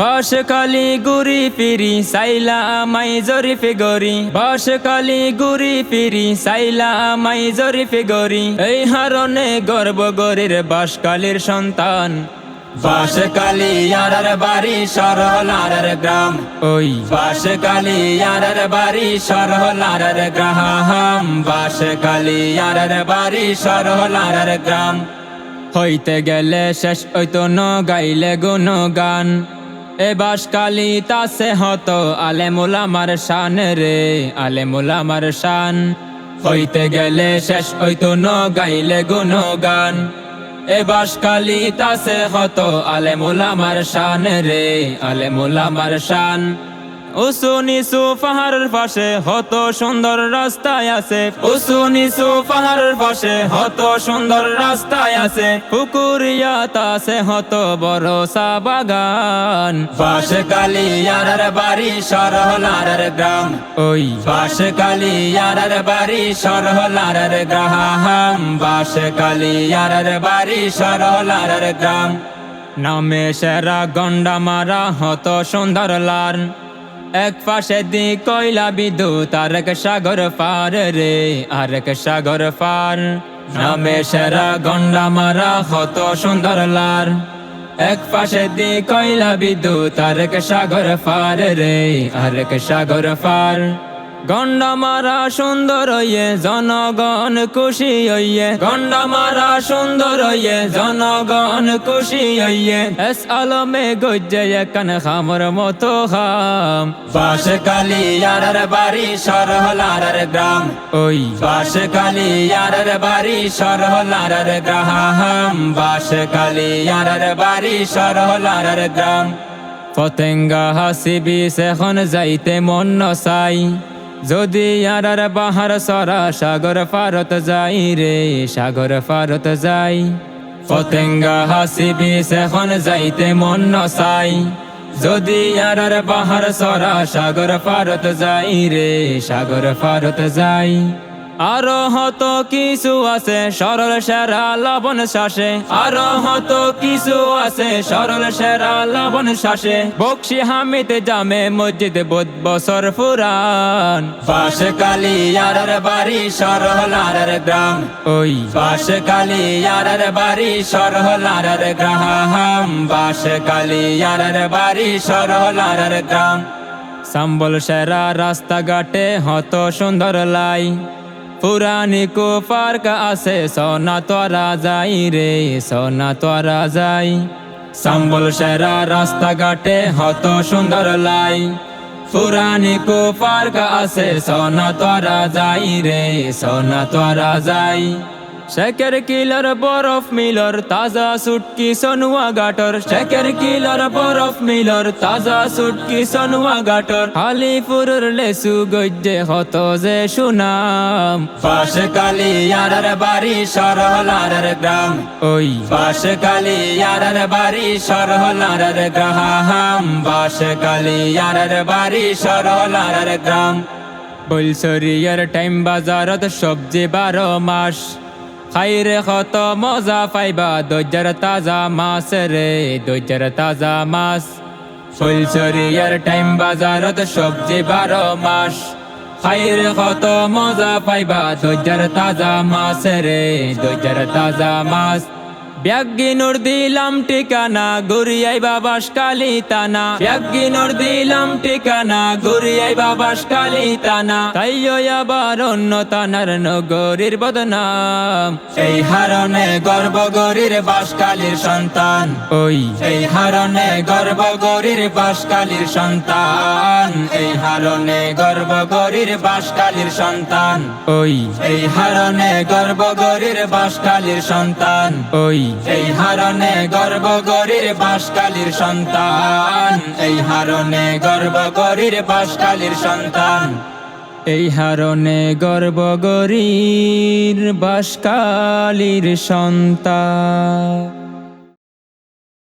বাঁশখালী ঘুরি ফিরি সাইলা মাই জরিফে গরি, বাঁশখালী ঘুরি ফিরি সাইলা মাই জরিফে গরি। এই হারনে গর্ব গরির বাঁশখালীর সন্তান। বাঁশখালী ইয়ারার বাড়ি সরহলার গ্রাম, ওই বাঁশখালী ইয়ারার বাড়ি সরহলার গ্রাম। বাঁশখালী ইয়ারার বাড়ি সরহলার গ্রাম। হইতে গেলে শেষ হইতো ন গাইলে গুণগান। এ বাঁশখালী তাসে হতো আলেমুল আমার শান রে, আলেমুল আমার শান। হইতে গেলে শেষ হইতো ন গাইলে গুণগান। এ বাঁশখালী তাসে হতো আলেমুল আমার শান রে, আলেমুল আমার শান। উঁচু নিচু পাহাড়ের পাশে হত সুন্দর রাস্তায় আছে, উঁচু নিচু পাহাড়ের পাশে হত সুন্দর রাস্তায় আছে। পুকুরিয়াত আছে হত বড় চা বাগান। বাঁশখালী ইয়ারার বাড়ি সরহলার গ্রাম, ওই বাঁশখালী ইয়ারার বাড়ি সরহলার গ্রাম। বাঁশখালী ইয়ারার বাড়ি সরহলার গ্রাম। নামে সেরা গন্ডা মারা হত সুন্দর লার। এক পাশে দি কয়লা বিদ্যুৎ আরেক সাগর পার রে, আরেক সাগর পার। নামে সেরা গন্ডা মারা হত সুন্দর লার। এক পাশে দি কয়লা বিদ্যুৎ আরেক সাগর পার রে, আরেক সাগর পার। গন্ডা মারা সুন্দর হইয়ে জনগণ খুশি হইয়ে, গন্ডা মারা সুন্দর হইয়ে জনগণ খুশি হইয়ে। এস আলমে গজ্জে একান খামর মতো খাম। বাঁশখালী ইয়ারার বাড়ি সরহলার গ্রাম, ওই বাঁশখালী ইয়ারার বাড়ি সরহলার গ্রাম। বাঁশখালী ইয়ারার বাড়ি সরহলার গ্রাম। পতেঙ্গা হাসিবি এখন যাইতে মন নসাই, যদি ইয়ারার বাহার সরা সাগর পারত যাই রে, সাগর পারত যাই। পতেঙ্গা হাসিবি এখন যাইতে মন নসাই, যদি ইয়ারার বাহার সরা সাগর পারত যাই রে, সাগর পারত যাই। আরো হত কিছু আছে সরল সেরা লবণ শ্বাসে, আরো হত কিছু আছে সরল সেরা লবণ শ্বাসে। বক্সি হামিদ জামে মসজিদ ২০ বছর পুরান। বাঁশখালী ইয়ারার বাড়ি সরহলার গ্রাম, ওই বাঁশখালী ইয়ারার বাড়ি সরহলার গ্রাম। বাঁশখালী ইয়ারার বাড়ি সরহলার গ্রাম। সম্বল সেরা রাস্তাঘাটে হত সুন্দর লাই। পুরানি কো পার্ক আছে সোনা তোরা যাই রে, সোনা তোরা যাই। সম্বল সেরা রাস্তাঘাটে হত সুন্দর লাই। পুরানি কো পার্ক আছে সোনা তোরা যাই রে, সোনা তোরা যাই। শেখের কিলার বরফ মিলর তাজা সুটকি সনুয়া গাটর, শেখের কিলার বরফ মিলর তাজা সুটকি সনুয়া গাটর। আলিপুরের লেসু গজ্জে হত যে সুনাম। বাঁশখালী ইয়ারার বাড়ি সরহলার গ্রাম, ওই বাঁশখালী ইয়ারার বাড়ি সরহলার গ্রাম। বাঁশখালী ইয়ারার বাড়ি সরহলার গ্রাম। বলসরিয়ার টাইম বাজারত সবজি ১২ মাস। খাইরে কত মজা পাইবা দইজার তাজা মাছ রে, দইজার তাজা মাছ। ফুলছড়িয়ার টাইম বাজারত সবজি ১২ মাস। খাইরে কত মজা পাইবা দইজার তাজা মাছ রে, দইজার তাজা মাছ। ব্যাগিনুর দিলাম ঠিকানা ঘুরিয়াইবা বাঁশখালী তানা, ব্যাগিনুর দিলাম ঠিকানা ঘুরিয়াইবা বাঁশখালী তানা। তাইও আবার অন্য তানার নগরীর বদনাম। এই হারনে গর্ব গরির বাঁশখালীর সন্তান, ওই এই হারনে গর্ব গরির বাঁশখালীর সন্তান। এই হারনে গর্ব গরির বাঁশখালীর সন্তান, ওই এই হারনে গর্ব গরির বাঁশখালীর সন্তান। ওই এই হারনে গর্ব গরির বাঁশখালীর সন্তান। এই হারনে গর্ব গরির বাঁশখালীর সন্তান। এই হারনে গর্ব গরির বাঁশখালীর সন্তান।